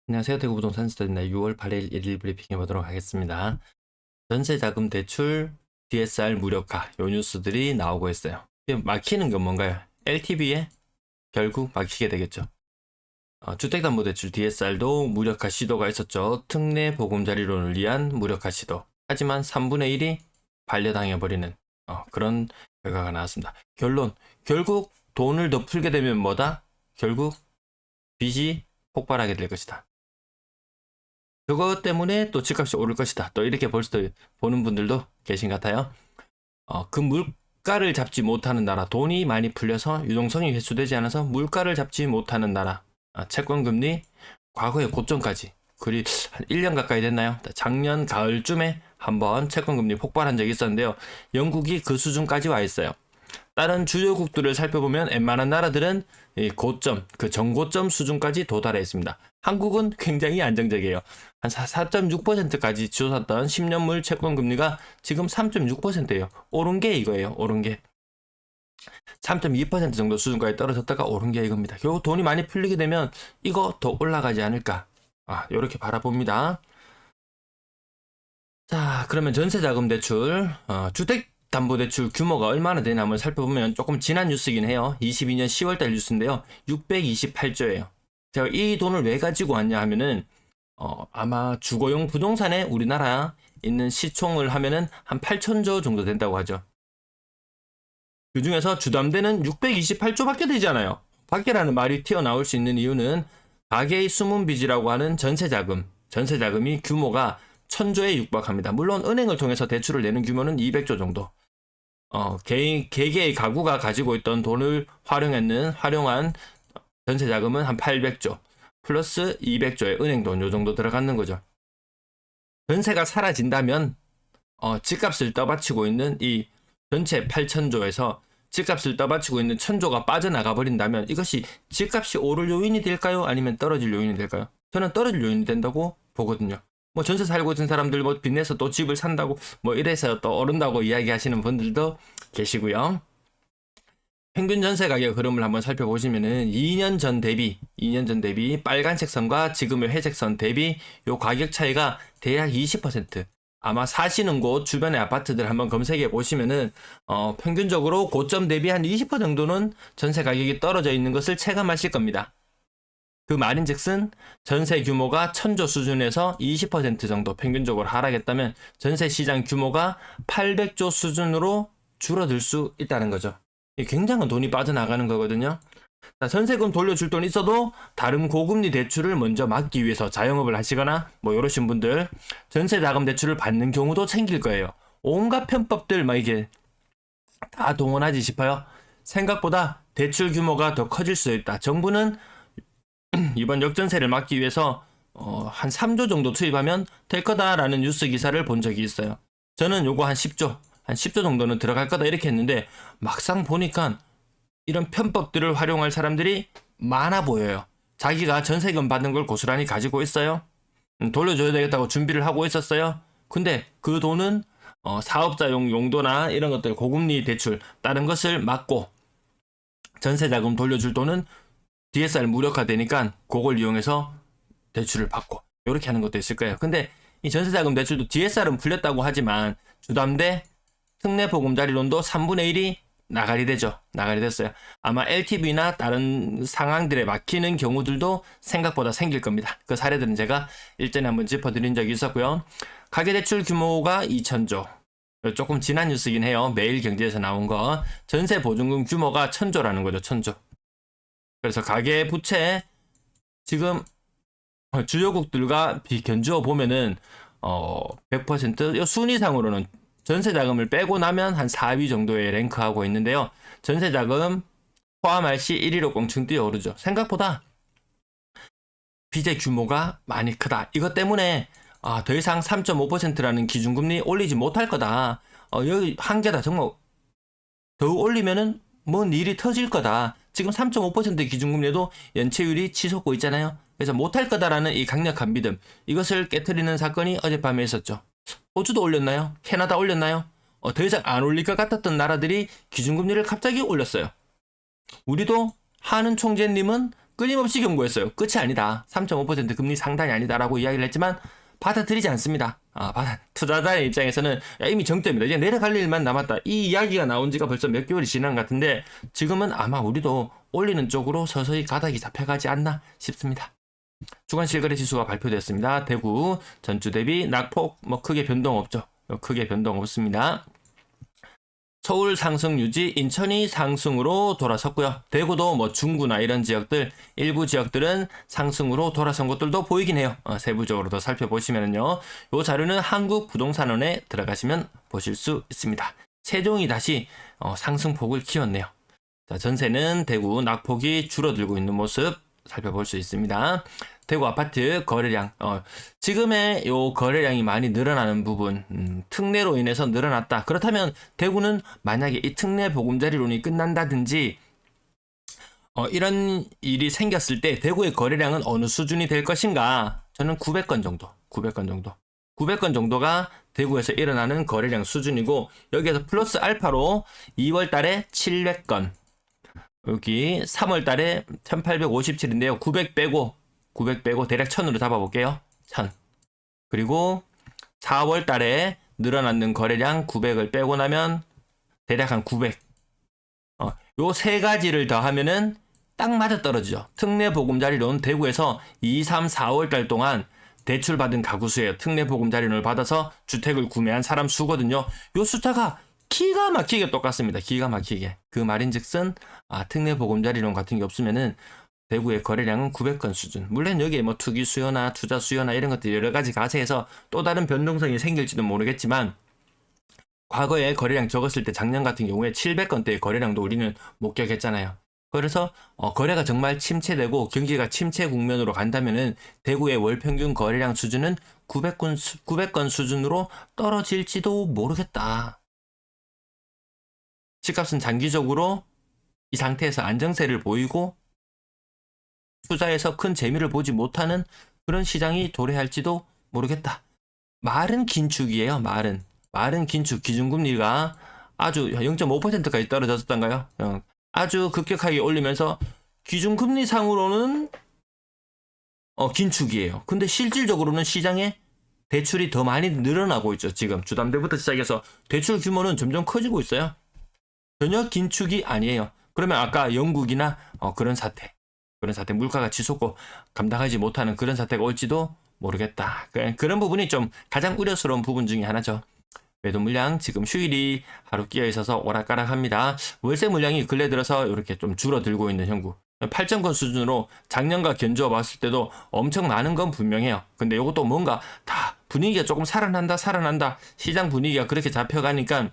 안녕하세요. 대구 부동산 스터디입니다. 6월 8일 1일 브리핑해 보도록 하겠습니다. 전세자금 대출 DSR 무력화 요 뉴스들이 나오고 있어요. 막히는 건 뭔가요? LTV에 결국 막히게 되겠죠. 주택담보대출 DSR도 무력화 시도가 있었죠. 특례 보금자리론을 위한 무력화 시도. 하지만 3분의 1이 반려당해버리는 그런 결과가 나왔습니다. 결국 돈을 더 풀게 되면 뭐다? 결국 빚이 폭발하게 될 것이다. 그것 때문에 또 집값이 오를 것이다. 또 이렇게 볼 수도 보는 분들도 계신 것 같아요. 그 물가를 잡지 못하는 나라, 돈이 많이 풀려서 유동성이 회수되지 않아서 물가를 잡지 못하는 나라, 채권금리 과거의 고점까지, 그리 한 1년 가까이 됐나요? 작년 가을쯤에 한번 채권금리 폭발한 적이 있었는데요. 영국이 그 수준까지 와 있어요. 다른 주요국들을 살펴보면 웬만한 나라들은 이 고점, 그 전고점 수준까지 도달해 있습니다. 한국은 굉장히 안정적이에요. 한 4.6%까지 치솟았던 10년물 채권 금리가 지금 3.6%예요. 오른 게 이거예요. 오른 게. 3.2% 정도 수준까지 떨어졌다가 오른 게 이겁니다. 결국 돈이 많이 풀리게 되면 이거 더 올라가지 않을까. 이렇게 바라봅니다. 자, 그러면 전세자금 대출, 주택담보대출 규모가 얼마나 되나 한번 살펴보면 조금 지난 뉴스이긴 해요. 22년 10월달 뉴스인데요. 628조예요. 제가 이 돈을 왜 가지고 왔냐 하면은 아마 주거용 부동산에 우리나라 있는 시총을 하면은 한 8천조 정도 된다고 하죠. 그 중에서 주담대는 628조밖에 되지 않아요. 밖에라는 말이 튀어나올 수 있는 이유는 가계의 숨은 빚이라고 하는 전세자금이 규모가 1000조에 육박합니다. 물론 은행을 통해서 대출을 내는 규모는 200조 정도. 개개의 가구가 가지고 있던 돈을 활용한 전세자금은 한 800조. 플러스 200조의 은행돈 요 정도 들어가는 거죠. 전세가 사라진다면 집값을 떠받치고 있는 이 전체 8천조에서 집값을 떠받치고 있는 1000조가 빠져나가 버린다면 이것이 집값이 오를 요인이 될까요? 아니면 떨어질 요인이 될까요? 저는 떨어질 요인이 된다고 보거든요. 뭐 전세 살고 있는 사람들 뭐 빚내서 또 집을 산다고 뭐 이래서 또 오른다고 이야기하시는 분들도 계시고요. 평균 전세 가격 흐름을 한번 살펴보시면은 2년 전 대비 빨간색 선과 지금의 회색 선 대비 요 가격 차이가 대략 20%. 아마 사시는 곳 주변의 아파트들 한번 검색해 보시면은 평균적으로 고점 대비 한 20% 정도는 전세 가격이 떨어져 있는 것을 체감하실 겁니다. 그 말인즉슨 전세 규모가 1000조 수준에서 20% 정도 평균적으로 하락했다면 전세 시장 규모가 800조 수준으로 줄어들 수 있다는 거죠. 굉장한 돈이 빠져나가는 거거든요. 전세금 돌려줄 돈 있어도 다른 고금리 대출을 먼저 막기 위해서 자영업을 하시거나 뭐 이러신 분들 전세자금 대출을 받는 경우도 생길 거예요. 온갖 편법들 막 이게 다 동원하지 싶어요. 생각보다 대출 규모가 더 커질 수 있다. 정부는 이번 역전세를 막기 위해서 한 3조 정도 투입하면 될 거다라는 뉴스 기사를 본 적이 있어요. 저는 요거 한 10조 정도는 들어갈 거다 이렇게 했는데 막상 보니까 이런 편법들을 활용할 사람들이 많아 보여요. 자기가 전세금 받는 걸 고스란히 가지고 있어요. 돌려줘야 되겠다고 준비를 하고 있었어요. 근데 그 돈은 사업자용 용도나 이런 것들 고금리 대출 다른 것을 막고 전세자금 돌려줄 돈은 DSR 무력화되니까 그걸 이용해서 대출을 받고 이렇게 하는 것도 있을 거예요. 근데 이 전세자금 대출도 DSR은 풀렸다고 하지만 주담대 특례 보금자리론도 3분의 1이 나가리 됐어요. 아마 LTV나 다른 상황들에 막히는 경우들도 생각보다 생길 겁니다. 그 사례들은 제가 일전에 한번 짚어드린 적이 있었고요. 가계대출 규모가 2000조. 조금 지난 뉴스긴 해요. 매일경제에서 나온 거. 전세보증금 규모가 1000조라는 거죠. 1000조. 그래서 가계부채 지금 주요국들과 견주어 보면은 100% 순위상으로는 전세자금을 빼고 나면 한 4위 정도에 랭크하고 있는데요. 전세자금 포함할 시 1위로 꽁충 뛰어오르죠. 생각보다 빚의 규모가 많이 크다. 이것 때문에 더 이상 3.5%라는 기준금리 올리지 못할 거다. 여기 한계다. 정말 더 올리면은 뭔 일이 터질 거다. 지금 3.5% 기준금리에도 연체율이 치솟고 있잖아요. 그래서 못할 거다라는 이 강력한 믿음. 이것을 깨트리는 사건이 어젯밤에 있었죠. 호주도 올렸나요? 캐나다 올렸나요? 더 이상 안 올릴 것 같았던 나라들이 기준금리를 갑자기 올렸어요. 우리도 하는 총재님은 끊임없이 경고했어요. 끝이 아니다. 3.5% 금리 상단이 아니다라고 이야기를 했지만 받아들이지 않습니다. 투자자의 입장에서는 야, 이미 정점이다. 이제 내려갈 일만 남았다. 이 이야기가 나온 지가 벌써 몇 개월이 지난 것 같은데 지금은 아마 우리도 올리는 쪽으로 서서히 가닥이 잡혀가지 않나 싶습니다. 주간 실거래 지수가 발표됐습니다. 대구 전주 대비 낙폭 크게 변동 없죠. 크게 변동 없습니다. 서울 상승 유지, 인천이 상승으로 돌아섰고요. 대구도 중구나 이런 지역들, 일부 지역들은 상승으로 돌아선 것들도 보이긴 해요. 세부적으로 더 살펴보시면요. 이 자료는 한국부동산원에 들어가시면 보실 수 있습니다. 세종이 다시 상승폭을 키웠네요. 자, 전세는 대구 낙폭이 줄어들고 있는 모습 살펴볼 수 있습니다. 대구 아파트 거래량, 지금의 요 거래량이 많이 늘어나는 부분, 특례로 인해서 늘어났다. 그렇다면 대구는 만약에 이 특례 보금자리론이 끝난다든지 이런 일이 생겼을 때 대구의 거래량은 어느 수준이 될 것인가? 저는 900건 정도. 900건 정도가 대구에서 일어나는 거래량 수준이고 여기에서 플러스 알파로 2월 달에 700건, 여기 3월 달에 1857인데요. 900 빼고 대략 1000으로 잡아볼게요. 1000. 그리고 4월 달에 늘어나는 거래량 900을 빼고 나면 대략 한 900. 요 세 가지를 더하면은 딱 맞아 떨어지죠. 특례 보금자리론 대구에서 2, 3, 4월 달 동안 대출받은 가구 수예요. 특례 보금자리론을 받아서 주택을 구매한 사람 수거든요. 요 숫자가 기가 막히게 똑같습니다. 기가 막히게. 그 말인즉슨 특례 보금자리론 같은 게 없으면은 대구의 거래량은 900건 수준. 물론 여기에 투기 수요나 투자 수요나 이런 것들 여러 가지 가세해서 또 다른 변동성이 생길지도 모르겠지만 과거에 거래량 적었을 때 작년 같은 경우에 700건대의 거래량도 우리는 목격했잖아요. 그래서 거래가 정말 침체되고 경기가 침체 국면으로 간다면은 대구의 월 평균 거래량 수준은 900건 수준으로 떨어질지도 모르겠다. 집값은 장기적으로 이 상태에서 안정세를 보이고 투자에서 큰 재미를 보지 못하는 그런 시장이 도래할지도 모르겠다. 말은 긴축이에요. 말은 긴축. 기준금리가 아주 0.5%까지 떨어졌었던가요? 아주 급격하게 올리면서 기준금리상으로는 긴축이에요. 근데 실질적으로는 시장에 대출이 더 많이 늘어나고 있죠. 지금 주담대부터 시작해서 대출 규모는 점점 커지고 있어요. 전혀 긴축이 아니에요. 그러면 아까 영국이나 그런 사태 물가가 치솟고 감당하지 못하는 그런 사태가 올지도 모르겠다. 그런 부분이 좀 가장 우려스러운 부분 중에 하나죠. 매도 물량 지금 휴일이 하루 끼어 있어서 오락가락합니다. 월세 물량이 근래 들어서 이렇게 좀 줄어들고 있는 형국. 8,000건 수준으로 작년과 견주어 봤을 때도 엄청 많은 건 분명해요. 근데 이것도 뭔가 다 분위기가 조금 살아난다. 시장 분위기가 그렇게 잡혀가니까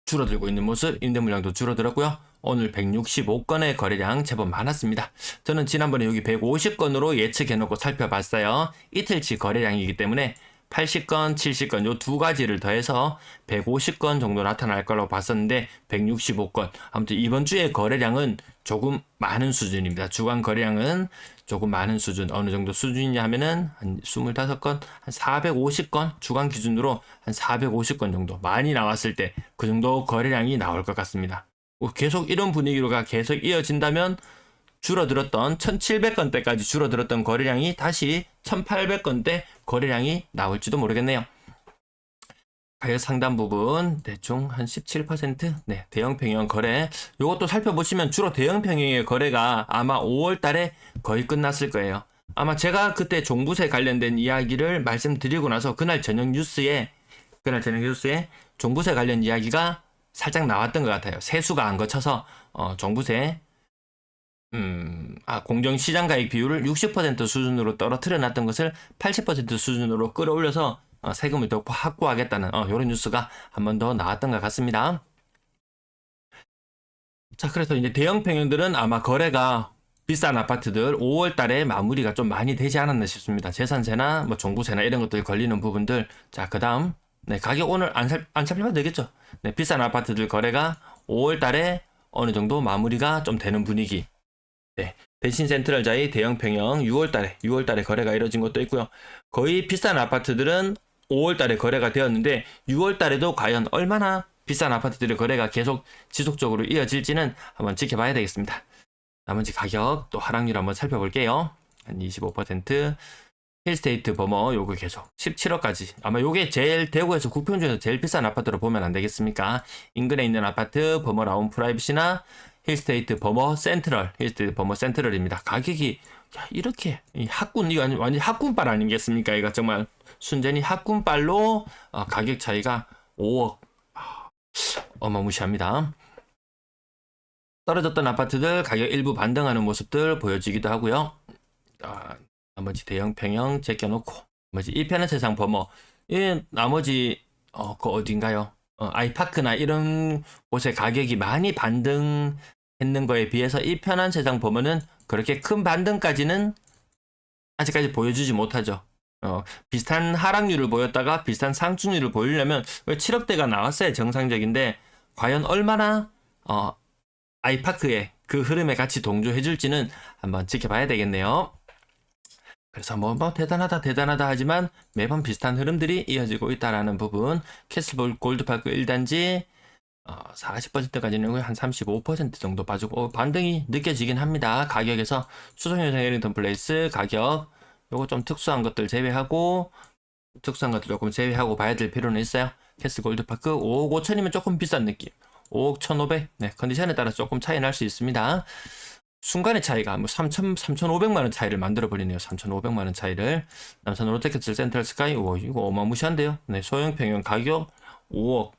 줄어들고 있는 모습, 임대 물량도 줄어들었고요. 오늘 165건의 거래량 제법 많았습니다. 저는 지난번에 여기 150건으로 예측해놓고 살펴봤어요. 이틀치 거래량이기 때문에 80건, 70건 요 두 가지를 더해서 150건 정도 나타날 거라고 봤었는데 165건. 아무튼 이번 주의 거래량은 조금 많은 수준입니다. 주간 거래량은 조금 많은 수준. 어느 정도 수준이냐 하면은 한 25건, 한 450건, 주간 기준으로 한 450건 정도. 많이 나왔을 때 그 정도 거래량이 나올 것 같습니다. 계속 이런 분위기로가 계속 이어진다면 줄어들었던 1700건대까지 줄어들었던 거래량이 다시 1800건대 거래량이 나올지도 모르겠네요. 가격 상단 부분 대충 한 17%? 네, 대형 평형 거래. 이것도 살펴보시면 주로 대형 평형의 거래가 아마 5월 달에 거의 끝났을 거예요. 아마 제가 그때 종부세 관련된 이야기를 말씀드리고 나서 그날 저녁 뉴스에 종부세 관련 이야기가 살짝 나왔던 것 같아요. 세수가 안 거쳐서 종부세 공정시장가액 비율을 60% 수준으로 떨어뜨려 놨던 것을 80% 수준으로 끌어올려서 세금을 더 확보하겠다는 이런 뉴스가 한 번 더 나왔던 것 같습니다. 자, 그래서 이제 대형 평형들은 아마 거래가 비싼 아파트들 5월 달에 마무리가 좀 많이 되지 않았나 싶습니다. 재산세나 종부세나 이런 것들 걸리는 부분들. 자, 그 다음 가격 오늘 안 살펴봐도 되겠죠. 네, 비싼 아파트들 거래가 5월 달에 어느 정도 마무리가 좀 되는 분위기. 네, 대신 센트럴자의 대형 평형 6월 달에 거래가 이뤄진 것도 있고요. 거의 비싼 아파트들은 5월 달에 거래가 되었는데 6월 달에도 과연 얼마나 비싼 아파트들의 거래가 계속 지속적으로 이어질지는 한번 지켜봐야 되겠습니다. 나머지 가격 또 하락률 한번 살펴볼게요. 한 25%. 힐스테이트 버머 요거 계속 17억까지. 아마 요게 제일 대구에서 국평 중에서 제일 비싼 아파트로 보면 안 되겠습니까? 인근에 있는 아파트 버머 라운 프라이빗이나 힐스테이트 버머 센트럴, 힐스테이트 버머 센트럴입니다. 가격이 이렇게 학군, 이거 완전 학군빨 아니겠습니까? 이거 정말 순전히 학군빨로 가격 차이가 5억. 어마무시합니다. 떨어졌던 아파트들 가격 일부 반등하는 모습들 보여지기도 하고요. 나머지 대형 평형 제껴놓고 나머지 1편한 세상 버머 나머지 그 어딘가요? 아이파크나 이런 곳의 가격이 많이 반등했는 거에 비해서 1편한 세상 버머는 그렇게 큰 반등까지는 아직까지 보여주지 못하죠. 비슷한 하락률을 보였다가 비슷한 상승률을 보이려면 7억대가 나왔어야 정상적인데 과연 얼마나 아이파크의 그 흐름에 같이 동조해줄지는 한번 지켜봐야 되겠네요. 그래서 뭐 대단하다 하지만 매번 비슷한 흐름들이 이어지고 있다라는 부분. 캐슬볼 골드파크 1단지 40%까지는 한 35% 정도 빠지고 반등이 느껴지긴 합니다. 가격에서 수성현상 해링턴 플레이스 가격 요거 좀 특수한 것들 제외하고 조금 제외하고 봐야 될 필요는 있어요. 캐슬 골드파크 5억 5천이면 조금 비싼 느낌. 5억 1,500. 네, 컨디션에 따라 조금 차이 날 수 있습니다. 순간의 차이가 뭐 3,500만원 차이를 만들어 버리네요. 3,500만원 차이를. 남산 롯데캐슬 센트럴 스카이, 이거 어마무시한데요. 네, 소형 평형 가격 5억.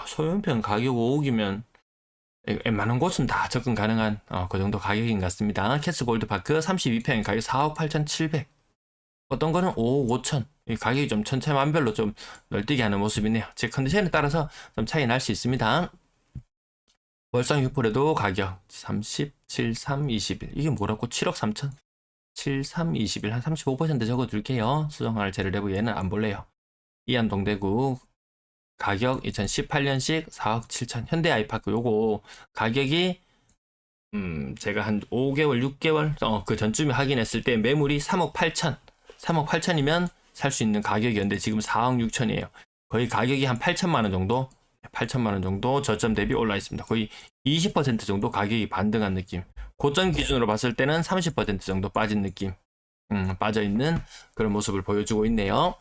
소형 평형 가격 5억이면 웬만한 곳은 다 접근 가능한 그 정도 가격인 것 같습니다. 캐슬 골드파크 32평형 가격 4억 8,700. 어떤 거는 5억 5천. 이 가격이 좀 천차만별로 좀 널뛰게 하는 모습이네요. 제 컨디션에 따라서 좀 차이 날 수 있습니다. 월성 휴폴에도 가격 37, 3, 21. 이게 뭐라고? 7억 3천? 7, 3, 21. 한 35% 적어둘게요. 수정할 재를 내부 얘는 안 볼래요. 이안동대구 가격 2018년식 4억 7천. 현대 아이파크 요거 가격이 제가 한 5개월, 6개월 그 전쯤에 확인했을 때 매물이 3억 8천. 3억 8천이면 살 수 있는 가격이었는데 지금 4억 6천이에요. 거의 가격이 한 8천만 원 정도 8천만 원 정도 저점 대비 올라 있습니다. 거의 20% 정도 가격이 반등한 느낌. 고점 기준으로 봤을 때는 30% 정도 빠진 느낌. 빠져 있는 그런 모습을 보여주고 있네요.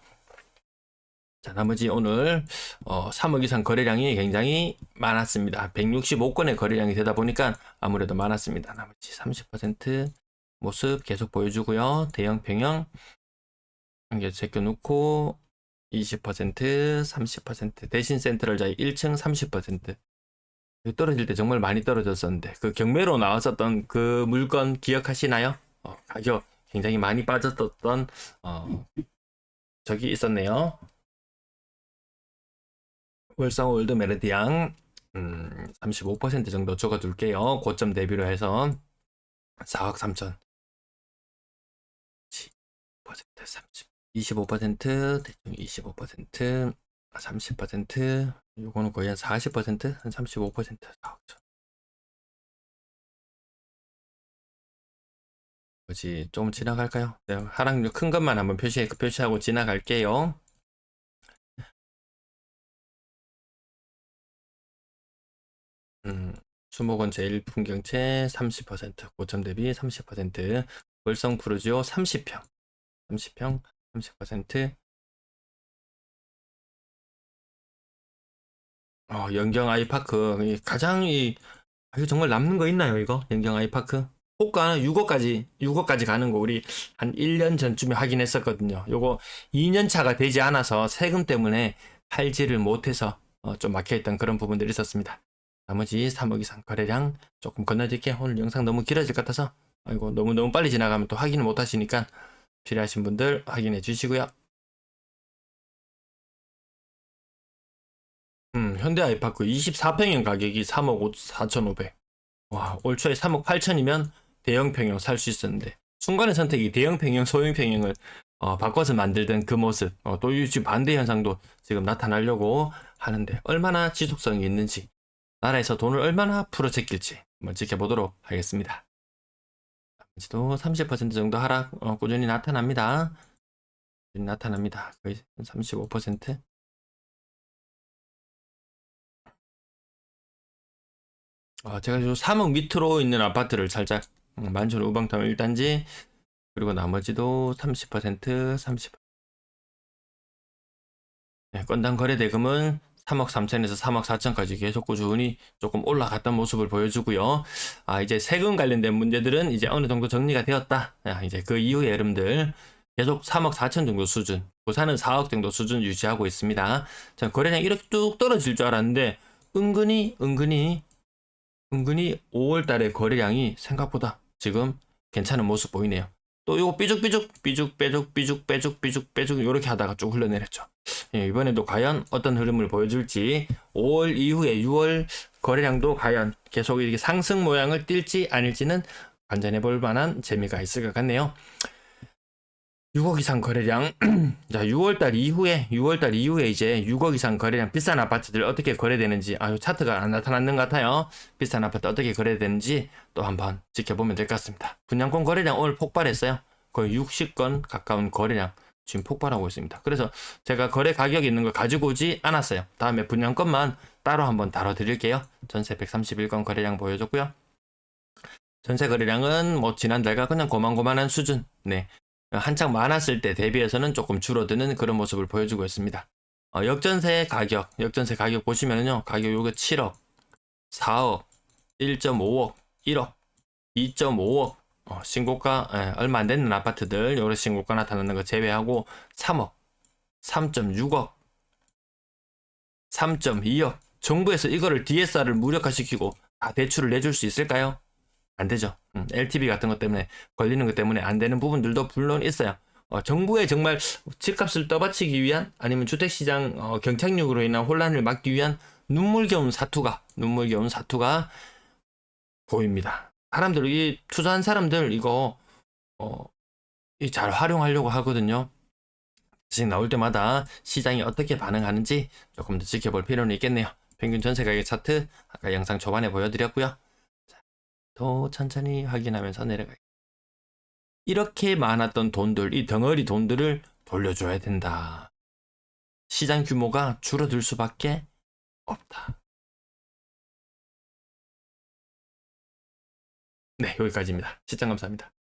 자, 나머지 오늘 3억 이상 거래량이 굉장히 많았습니다. 165건의 거래량이 되다 보니까 아무래도 많았습니다. 나머지 30% 모습 계속 보여주고요. 대형 평형 이게 제껴놓고 20%, 30% 대신 센트럴 자이 1층 30% 떨어질 때 정말 많이 떨어졌었는데 그 경매로 나왔었던 그 물건 기억하시나요? 가격 굉장히 많이 빠졌던 적이 있었네요. 월성 월드 메르디앙 35% 정도 적어둘게요. 고점 대비로 해서 4억 3천 30, 25% 대충 25% 30% 요거는 거의 한 40%? 한 35%? 4억 천. 뭐지 좀 지나갈까요? 네, 하락률 큰 것만 한번 표시하고 지나갈게요. 수목원 제일 풍경채 30% 고점 대비 30% 월성 푸르지오 30평 30% 연경 아이파크 가장 이거 정말 남는 거 있나요 이거 연경 아이파크 호가는 6억까지 가는 거 우리 한 1년 전쯤에 확인했었거든요. 요거 2년 차가 되지 않아서 세금 때문에 팔지를 못해서 좀 막혀있던 그런 부분들이 있었습니다. 나머지 3억 이상 거래량 조금 건너뛸게. 오늘 영상 너무 길어질 것 같아서 아이고 너무 빨리 지나가면 또 확인을 못 하시니까 필요하신 분들 확인해 주시고요. 현대 아이파크 24평형 가격이 3억 4,500. 와, 올 초에 3억 8천이면 대형 평형 살 수 있었는데 순간의 선택이 대형 평형, 소형 평형을 바꿔서 만들던 그 모습, 또 지금 반대 현상도 지금 나타나려고 하는데 얼마나 지속성이 있는지 나라에서 돈을 얼마나 풀어제낄지 한번 지켜보도록 하겠습니다. 도 30% 정도 하락 꾸준히 나타납니다. 거의 35%. 제가 요 3억 밑으로 있는 아파트를 살짝 만천 우방타운 1단지 그리고 나머지도 30%, 30%. 네, 건당 거래 대금은 3억 3천에서 3억 4천까지 계속 꾸준히 조금 올라갔던 모습을 보여주고요. 이제 세금 관련된 문제들은 이제 어느 정도 정리가 되었다. 이제 그 이후에 여러분들 계속 3억 4천 정도 수준, 부산은 4억 정도 수준 유지하고 있습니다. 자, 거래량 이렇게 뚝 떨어질 줄 알았는데 은근히 5월 달에 거래량이 생각보다 지금 괜찮은 모습 보이네요. 또 요거 삐죽 이렇게 하다가 쭉 흘러내렸죠. 이번에도 과연 어떤 흐름을 보여줄지 5월 이후에 6월 거래량도 과연 계속 이렇게 상승 모양을 띌지 아닐지는 관전해 볼 만한 재미가 있을 것 같네요. 6억 이상 거래량. 자, 6월달 이후에 이제 6억 이상 거래량 비싼 아파트들 어떻게 거래되는지, 차트가 안 나타났는 것 같아요. 비싼 아파트 어떻게 거래되는지 또 한번 지켜보면 될 것 같습니다. 분양권 거래량 오늘 폭발했어요. 거의 60건 가까운 거래량 지금 폭발하고 있습니다. 그래서 제가 거래 가격이 있는 걸 가지고 오지 않았어요. 다음에 분양권만 따로 한번 다뤄드릴게요. 전세 131건 거래량 보여줬고요. 전세 거래량은 뭐 지난달과 그냥 고만고만한 수준. 네. 한창 많았을 때 대비해서는 조금 줄어드는 그런 모습을 보여주고 있습니다. 역전세 가격 보시면요. 가격 요게 7억, 4억, 1.5억, 1억, 2.5억, 신고가 얼마 안 되는 아파트들 요런 신고가 나타나는 거 제외하고 3억, 3.6억, 3.2억. 정부에서 이거를 DSR을 무력화시키고 다 대출을 내줄 수 있을까요? 안 되죠. LTV 같은 것 때문에 걸리는 것 때문에 안 되는 부분들도 물론 있어요. 정부에 정말 집값을 떠받치기 위한 아니면 주택시장 경착륙으로 인한 혼란을 막기 위한 눈물겨운 사투가 보입니다. 사람들 이 투자한 사람들 이거 잘 활용하려고 하거든요. 지금 나올 때마다 시장이 어떻게 반응하는지 조금 더 지켜볼 필요는 있겠네요. 평균 전세 가격 차트 아까 영상 초반에 보여드렸고요. 더 천천히 확인하면서 내려가요. 이렇게 많았던 돈들, 이 덩어리 돈들을 돌려줘야 된다. 시장 규모가 줄어들 수밖에 없다. 네, 여기까지입니다. 시청 감사합니다.